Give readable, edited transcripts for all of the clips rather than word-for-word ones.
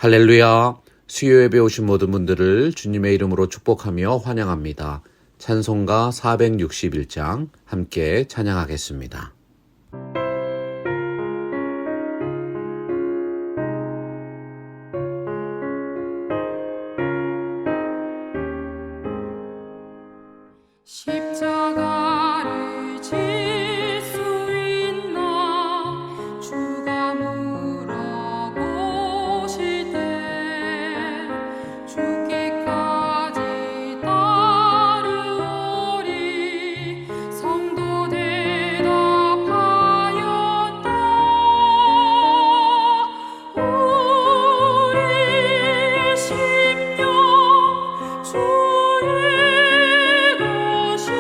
할렐루야. 수요 예배 오신 모든 분들을 주님의 이름으로 축복하며 환영합니다. 찬송가 461장 함께 찬양하겠습니다. 십자가를 질 수 있나 주가 물어보실 때 죽기까지 따르오리 성도 대답하였다. 우리의 심령 주의 것이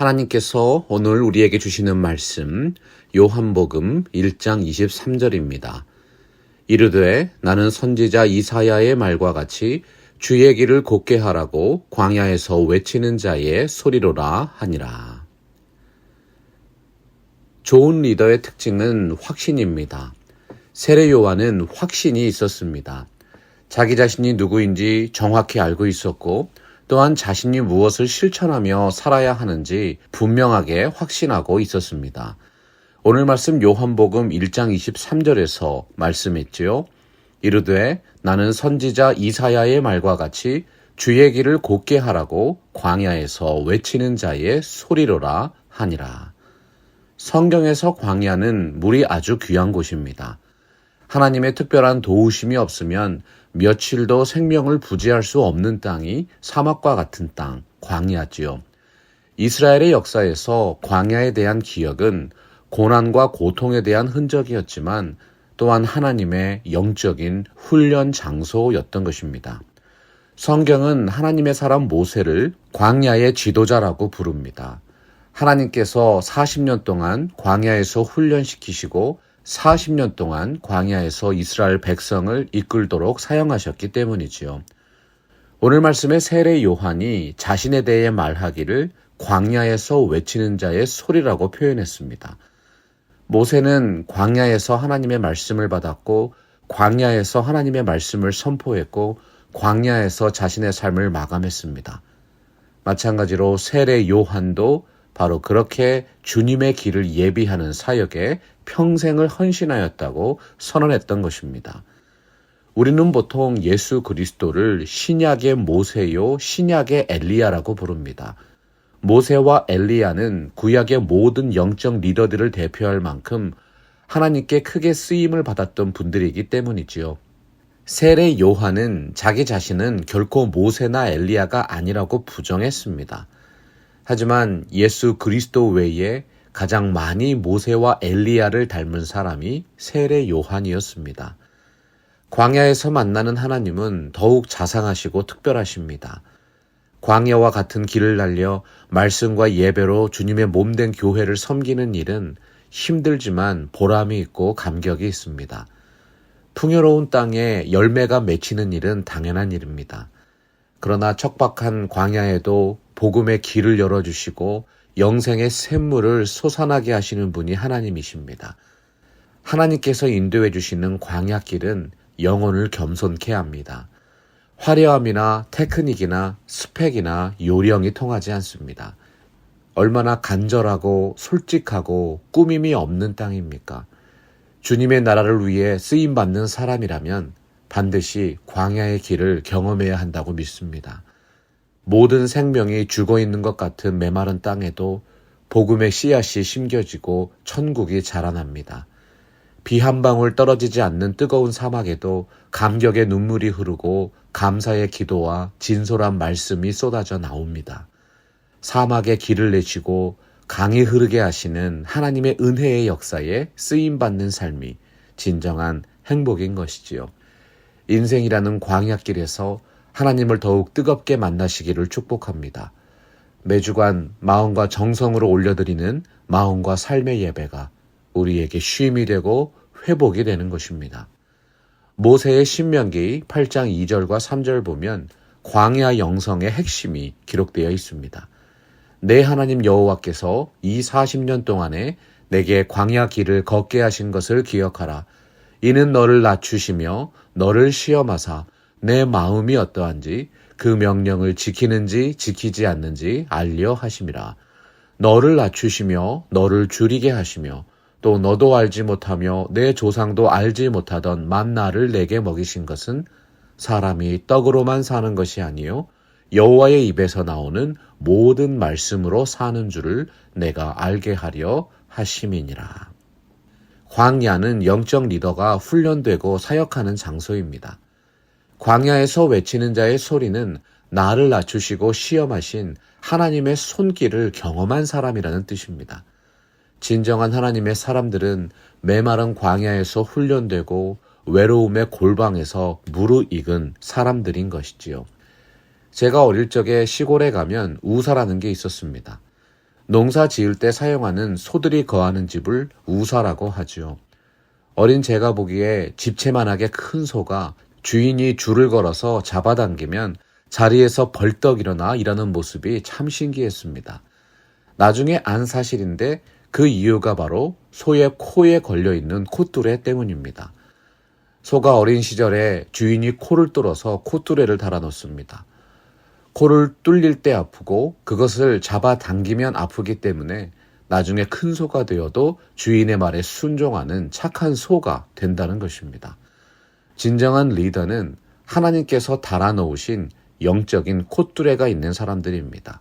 하나님께서 오늘 우리에게 주시는 말씀 요한복음 1장 23절입니다. 이르되 나는 선지자 이사야의 말과 같이 주의 길을 곧게 하라고 광야에서 외치는 자의 소리로라 하니라. 좋은 리더의 특징은 확신입니다. 세례 요한은 확신이 있었습니다. 자기 자신이 누구인지 정확히 알고 있었고 또한 자신이 무엇을 실천하며 살아야 하는지 분명하게 확신하고 있었습니다. 오늘 말씀 요한복음 1장 23절에서 말씀했지요. 이르되 나는 선지자 이사야의 말과 같이 주의 길을 곧게 하라고 광야에서 외치는 자의 소리로라 하니라. 성경에서 광야는 물이 아주 귀한 곳입니다. 하나님의 특별한 도우심이 없으면 며칠도 생명을 부지할 수 없는 땅이 사막과 같은 땅, 광야지요. 이스라엘의 역사에서 광야에 대한 기억은 고난과 고통에 대한 흔적이었지만 또한 하나님의 영적인 훈련 장소였던 것입니다. 성경은 하나님의 사람 모세를 광야의 지도자라고 부릅니다. 하나님께서 40년 동안 광야에서 훈련시키시고 40년 동안 광야에서 이스라엘 백성을 이끌도록 사용하셨기 때문이지요. 오늘 말씀의 세례 요한이 자신에 대해 말하기를 광야에서 외치는 자의 소리라고 표현했습니다. 모세는 광야에서 하나님의 말씀을 받았고 광야에서 하나님의 말씀을 선포했고 광야에서 자신의 삶을 마감했습니다. 마찬가지로 세례 요한도 바로 그렇게 주님의 길을 예비하는 사역에 평생을 헌신하였다고 선언했던 것입니다. 우리는 보통 예수 그리스도를 신약의 모세요, 신약의 엘리야라고 부릅니다. 모세와 엘리야는 구약의 모든 영적 리더들을 대표할 만큼 하나님께 크게 쓰임을 받았던 분들이기 때문이지요. 세례 요한은 자기 자신은 결코 모세나 엘리야가 아니라고 부정했습니다. 하지만 예수 그리스도 외에 가장 많이 모세와 엘리야를 닮은 사람이 세례 요한이었습니다. 광야에서 만나는 하나님은 더욱 자상하시고 특별하십니다. 광야와 같은 길을 달려 말씀과 예배로 주님의 몸된 교회를 섬기는 일은 힘들지만 보람이 있고 감격이 있습니다. 풍요로운 땅에 열매가 맺히는 일은 당연한 일입니다. 그러나 척박한 광야에도 복음의 길을 열어주시고 영생의 샘물을 솟아나게 하시는 분이 하나님이십니다. 하나님께서 인도해 주시는 광야길은 영혼을 겸손케 합니다. 화려함이나 테크닉이나 스펙이나 요령이 통하지 않습니다. 얼마나 간절하고 솔직하고 꾸밈이 없는 땅입니까? 주님의 나라를 위해 쓰임받는 사람이라면 반드시 광야의 길을 경험해야 한다고 믿습니다. 모든 생명이 죽어있는 것 같은 메마른 땅에도 복음의 씨앗이 심겨지고 천국이 자라납니다. 비 한 방울 떨어지지 않는 뜨거운 사막에도 감격의 눈물이 흐르고 감사의 기도와 진솔한 말씀이 쏟아져 나옵니다. 사막에 길을 내시고 강이 흐르게 하시는 하나님의 은혜의 역사에 쓰임받는 삶이 진정한 행복인 것이지요. 인생이라는 광야길에서 하나님을 더욱 뜨겁게 만나시기를 축복합니다. 매주간 마음과 정성으로 올려드리는 마음과 삶의 예배가 우리에게 쉼이 되고 회복이 되는 것입니다. 모세의 신명기 8장 2절과 3절 보면 광야 영성의 핵심이 기록되어 있습니다. 내 하나님 여호와께서 이 40년 동안에 내게 광야 길을 걷게 하신 것을 기억하라. 이는 너를 낮추시며 너를 시험하사 내 마음이 어떠한지 그 명령을 지키는지 지키지 않는지 알려 하심이라. 너를 낮추시며 너를 줄이게 하시며 또 너도 알지 못하며 내 조상도 알지 못하던 만나를 내게 먹이신 것은 사람이 떡으로만 사는 것이 아니요 여호와의 입에서 나오는 모든 말씀으로 사는 줄을 내가 알게 하려 하심이니라. 광야는 영적 리더가 훈련되고 사역하는 장소입니다. 광야에서 외치는 자의 소리는 나를 낮추시고 시험하신 하나님의 손길을 경험한 사람이라는 뜻입니다. 진정한 하나님의 사람들은 메마른 광야에서 훈련되고 외로움의 골방에서 무르익은 사람들인 것이지요. 제가 어릴 적에 시골에 가면 우사라는 게 있었습니다. 농사 지을 때 사용하는 소들이 거하는 집을 우사라고 하지요. 어린 제가 보기에 집채만하게 큰 소가 주인이 줄을 걸어서 잡아당기면 자리에서 벌떡 일어나 일하는 모습이 참 신기했습니다. 나중에 안 사실인데 그 이유가 바로 소의 코에 걸려있는 콧뚜레 때문입니다. 소가 어린 시절에 주인이 코를 뚫어서 콧뚜레를 달아놓습니다. 코를 뚫릴 때 아프고 그것을 잡아당기면 아프기 때문에 나중에 큰 소가 되어도 주인의 말에 순종하는 착한 소가 된다는 것입니다. 진정한 리더는 하나님께서 달아놓으신 영적인 콧뚜레가 있는 사람들입니다.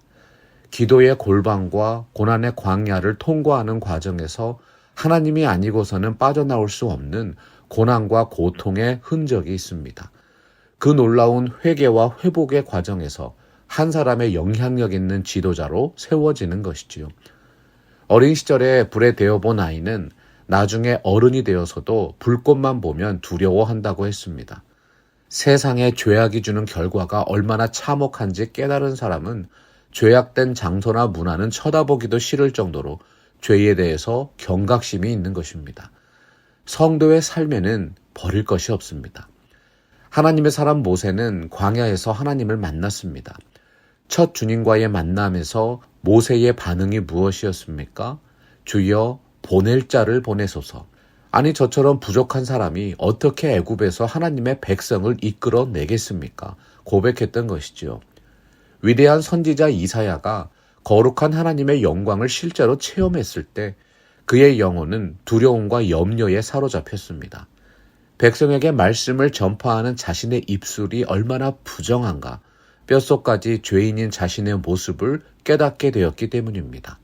기도의 골방과 고난의 광야를 통과하는 과정에서 하나님이 아니고서는 빠져나올 수 없는 고난과 고통의 흔적이 있습니다. 그 놀라운 회개와 회복의 과정에서 한 사람의 영향력 있는 지도자로 세워지는 것이지요. 어린 시절에 불에 데워본 아이는 나중에 어른이 되어서도 불꽃만 보면 두려워한다고 했습니다. 세상에 죄악이 주는 결과가 얼마나 참혹한지 깨달은 사람은 죄악된 장소나 문화는 쳐다보기도 싫을 정도로 죄에 대해서 경각심이 있는 것입니다. 성도의 삶에는 버릴 것이 없습니다. 하나님의 사람 모세는 광야에서 하나님을 만났습니다. 첫 주님과의 만남에서 모세의 반응이 무엇이었습니까? 주여 보낼 자를 보내소서. 아니 저처럼 부족한 사람이 어떻게 애굽에서 하나님의 백성을 이끌어내겠습니까? 고백했던 것이지요. 위대한 선지자 이사야가 거룩한 하나님의 영광을 실제로 체험했을 때 그의 영혼은 두려움과 염려에 사로잡혔습니다. 백성에게 말씀을 전파하는 자신의 입술이 얼마나 부정한가, 뼛속까지 죄인인 자신의 모습을 깨닫게 되었기 때문입니다.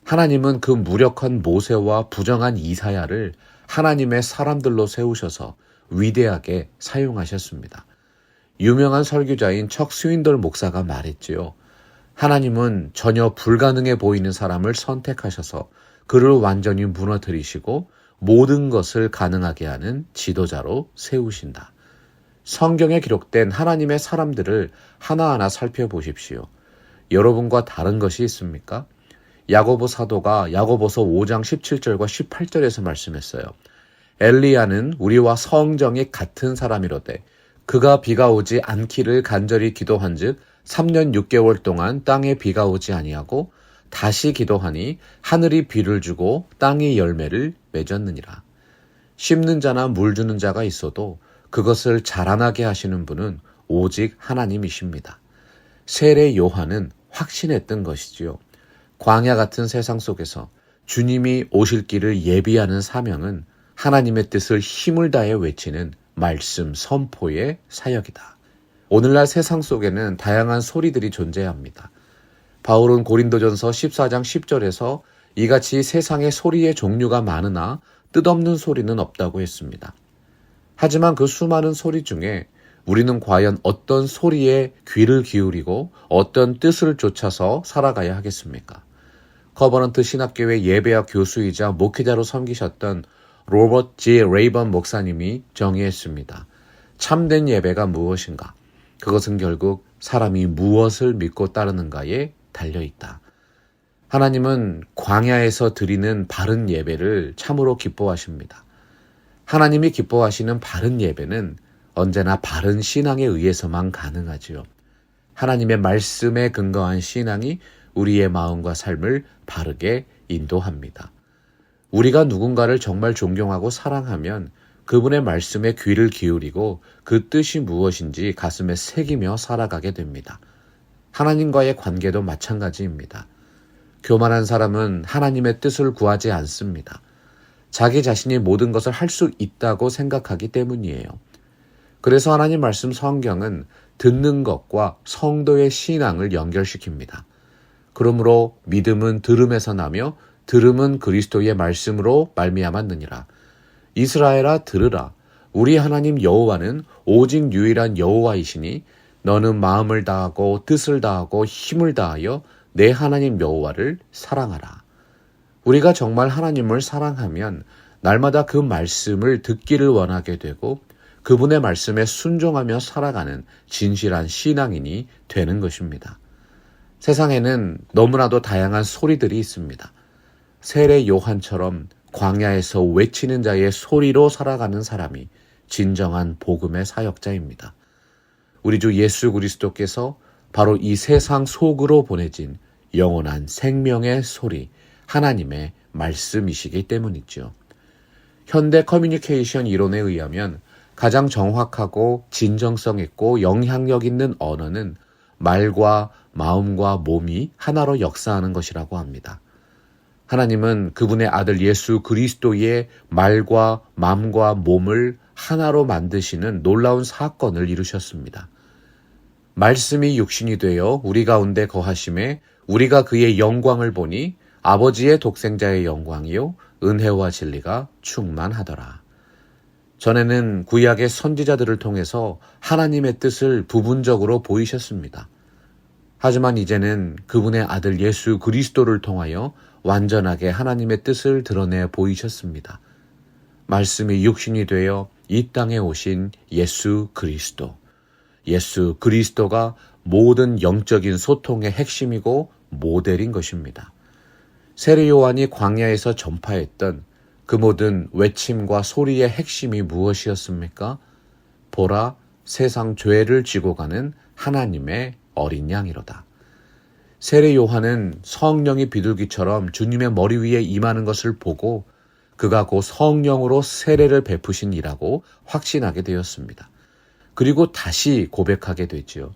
하나님은 그 무력한 모세와 부정한 이사야를 하나님의 사람들로 세우셔서 위대하게 사용하셨습니다. 유명한 설교자인 척 스윈돌 목사가 말했지요. 하나님은 전혀 불가능해 보이는 사람을 선택하셔서 그를 완전히 무너뜨리시고 모든 것을 가능하게 하는 지도자로 세우신다. 성경에 기록된 하나님의 사람들을 하나하나 살펴보십시오. 여러분과 다른 것이 있습니까? 야고보 사도가 야고보서 5장 17절과 18절에서 말씀했어요. 엘리야는 우리와 성정이 같은 사람이로되 그가 비가 오지 않기를 간절히 기도한즉 3년 6개월 동안 땅에 비가 오지 아니하고 다시 기도하니 하늘이 비를 주고 땅이 열매를 맺었느니라. 심는 자나 물 주는 자가 있어도 그것을 자라나게 하시는 분은 오직 하나님이십니다. 세례 요한은 확신했던 것이지요. 광야 같은 세상 속에서 주님이 오실 길을 예비하는 사명은 하나님의 뜻을 힘을 다해 외치는 말씀 선포의 사역이다. 오늘날 세상 속에는 다양한 소리들이 존재합니다. 바울은 고린도전서 14장 10절에서 이같이 세상에 소리의 종류가 많으나 뜻없는 소리는 없다고 했습니다. 하지만 그 수많은 소리 중에 우리는 과연 어떤 소리에 귀를 기울이고 어떤 뜻을 쫓아서 살아가야 하겠습니까? 커버넌트 신학교회 예배학 교수이자 목회자로 섬기셨던 로버트 G. 레이번 목사님이 정의했습니다. 참된 예배가 무엇인가? 그것은 결국 사람이 무엇을 믿고 따르는가에 달려있다. 하나님은 광야에서 드리는 바른 예배를 참으로 기뻐하십니다. 하나님이 기뻐하시는 바른 예배는 언제나 바른 신앙에 의해서만 가능하지요. 하나님의 말씀에 근거한 신앙이 우리의 마음과 삶을 바르게 인도합니다. 우리가 누군가를 정말 존경하고 사랑하면 그분의 말씀에 귀를 기울이고 그 뜻이 무엇인지 가슴에 새기며 살아가게 됩니다. 하나님과의 관계도 마찬가지입니다. 교만한 사람은 하나님의 뜻을 구하지 않습니다. 자기 자신이 모든 것을 할 수 있다고 생각하기 때문이에요. 그래서 하나님 말씀 성경은 듣는 것과 성도의 신앙을 연결시킵니다. 그러므로 믿음은 들음에서 나며 들음은 그리스도의 말씀으로 말미암았느니라. 이스라엘아 들으라. 우리 하나님 여호와는 오직 유일한 여호와이시니 너는 마음을 다하고 뜻을 다하고 힘을 다하여 내 하나님 여호와를 사랑하라. 우리가 정말 하나님을 사랑하면 날마다 그 말씀을 듣기를 원하게 되고 그분의 말씀에 순종하며 살아가는 진실한 신앙인이 되는 것입니다. 세상에는 너무나도 다양한 소리들이 있습니다. 세례 요한처럼 광야에서 외치는 자의 소리로 살아가는 사람이 진정한 복음의 사역자입니다. 우리 주 예수 그리스도께서 바로 이 세상 속으로 보내진 영원한 생명의 소리, 하나님의 말씀이시기 때문이죠. 현대 커뮤니케이션 이론에 의하면 가장 정확하고 진정성 있고 영향력 있는 언어는 말과 마음과 몸이 하나로 역사하는 것이라고 합니다. 하나님은 그분의 아들 예수 그리스도의 말과 마음과 몸을 하나로 만드시는 놀라운 사건을 이루셨습니다. 말씀이 육신이 되어 우리 가운데 거하심에 우리가 그의 영광을 보니 아버지의 독생자의 영광이요 은혜와 진리가 충만하더라. 전에는 구약의 선지자들을 통해서 하나님의 뜻을 부분적으로 보이셨습니다. 하지만 이제는 그분의 아들 예수 그리스도를 통하여 완전하게 하나님의 뜻을 드러내 보이셨습니다. 말씀이 육신이 되어 이 땅에 오신 예수 그리스도. 예수 그리스도가 모든 영적인 소통의 핵심이고 모델인 것입니다. 세례 요한이 광야에서 전파했던 그 모든 외침과 소리의 핵심이 무엇이었습니까? 보라, 세상 죄를 지고 가는 하나님의 어린 양이로다. 세례 요한은 성령이 비둘기처럼 주님의 머리 위에 임하는 것을 보고 그가 곧 성령으로 세례를 베푸신 이라고 확신하게 되었습니다. 그리고 다시 고백하게 되지요.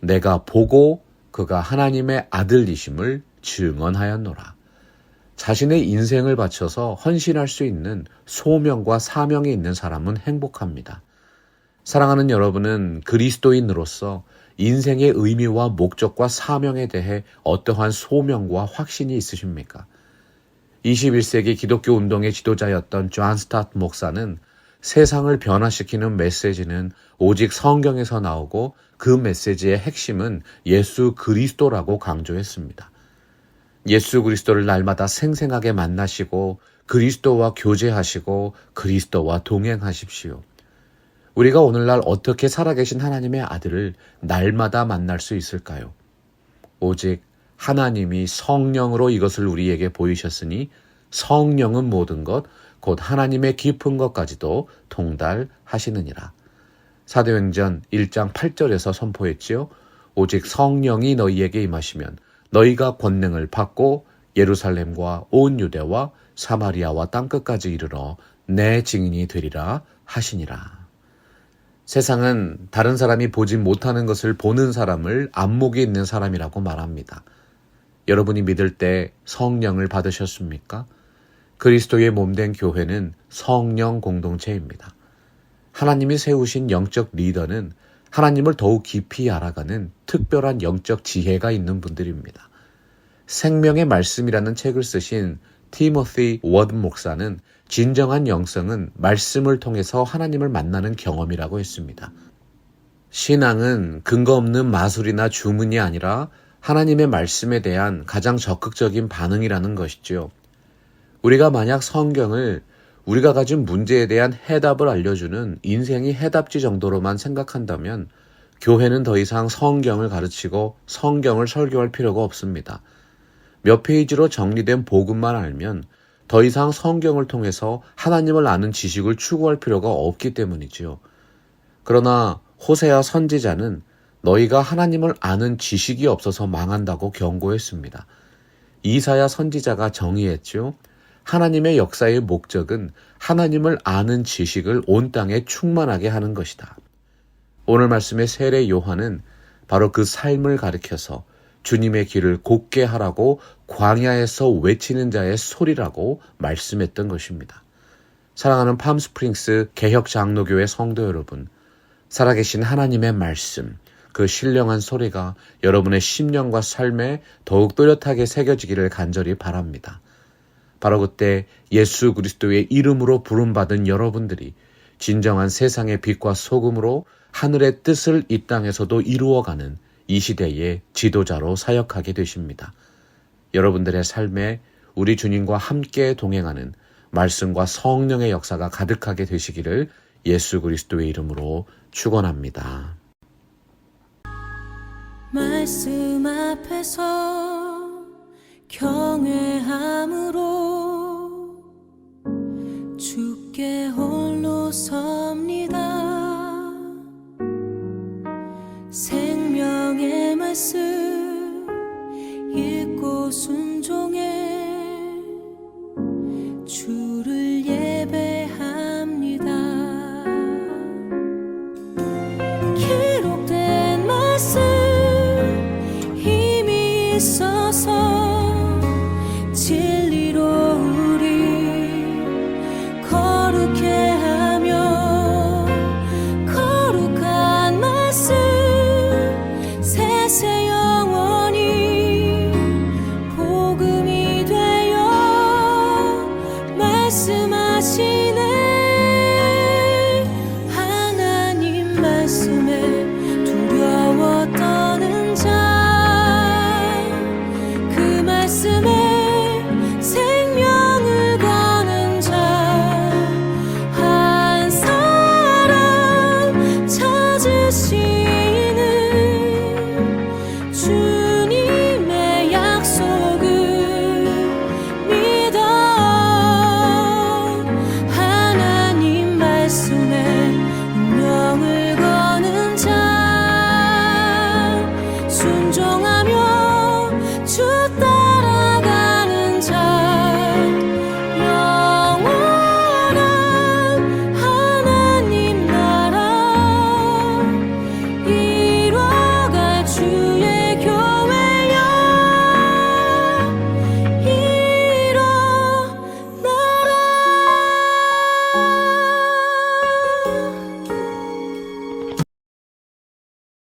내가 보고 그가 하나님의 아들이심을 증언하였노라. 자신의 인생을 바쳐서 헌신할 수 있는 소명과 사명이 있는 사람은 행복합니다. 사랑하는 여러분은 그리스도인으로서 인생의 의미와 목적과 사명에 대해 어떠한 소명과 확신이 있으십니까? 21세기 기독교 운동의 지도자였던 존 스타트 목사는 세상을 변화시키는 메시지는 오직 성경에서 나오고 그 메시지의 핵심은 예수 그리스도라고 강조했습니다. 예수 그리스도를 날마다 생생하게 만나시고 그리스도와 교제하시고 그리스도와 동행하십시오. 우리가 오늘날 어떻게 살아계신 하나님의 아들을 날마다 만날 수 있을까요? 오직 하나님이 성령으로 이것을 우리에게 보이셨으니 성령은 모든 것, 곧 하나님의 깊은 것까지도 통달하시느니라. 사도행전 1장 8절에서 선포했지요. 오직 성령이 너희에게 임하시면 너희가 권능을 받고 예루살렘과 온 유대와 사마리아와 땅끝까지 이르러 내 증인이 되리라 하시니라. 세상은 다른 사람이 보지 못하는 것을 보는 사람을 안목이 있는 사람이라고 말합니다. 여러분이 믿을 때 성령을 받으셨습니까? 그리스도의 몸된 교회는 성령 공동체입니다. 하나님이 세우신 영적 리더는 하나님을 더욱 깊이 알아가는 특별한 영적 지혜가 있는 분들입니다. 생명의 말씀이라는 책을 쓰신 티모시 워드 목사는 진정한 영성은 말씀을 통해서 하나님을 만나는 경험이라고 했습니다. 신앙은 근거 없는 마술이나 주문이 아니라 하나님의 말씀에 대한 가장 적극적인 반응이라는 것이죠. 우리가 만약 성경을 우리가 가진 문제에 대한 해답을 알려주는 인생의 해답지 정도로만 생각한다면 교회는 더 이상 성경을 가르치고 성경을 설교할 필요가 없습니다. 몇 페이지로 정리된 복음만 알면 더 이상 성경을 통해서 하나님을 아는 지식을 추구할 필요가 없기 때문이지요. 그러나 호세아 선지자는 너희가 하나님을 아는 지식이 없어서 망한다고 경고했습니다. 이사야 선지자가 정의했죠. 하나님의 역사의 목적은 하나님을 아는 지식을 온 땅에 충만하게 하는 것이다. 오늘 말씀의 세례 요한은 바로 그 삶을 가리켜서 주님의 길을 곧게 하라고 광야에서 외치는 자의 소리라고 말씀했던 것입니다. 사랑하는 팜스프링스 개혁장로교회 성도 여러분, 살아계신 하나님의 말씀, 그 신령한 소리가 여러분의 심령과 삶에 더욱 또렷하게 새겨지기를 간절히 바랍니다. 바로 그때 예수 그리스도의 이름으로 부름받은 여러분들이 진정한 세상의 빛과 소금으로 하늘의 뜻을 이 땅에서도 이루어가는 이 시대의 지도자로 사역하게 되십니다. 여러분들의 삶에 우리 주님과 함께 동행하는 말씀과 성령의 역사가 가득하게 되시기를 예수 그리스도의 이름으로 축원합니다. 말씀 앞에서 경외함으로 주께 홀로 섭니다. 생명의 말씀 읽고 순종해 주를 예배합니다. 기록된 말씀 힘이 있어서 진리로 우리 거룩해 하며 거룩한 말씀 세세 영원히 복음이 되어 말씀하시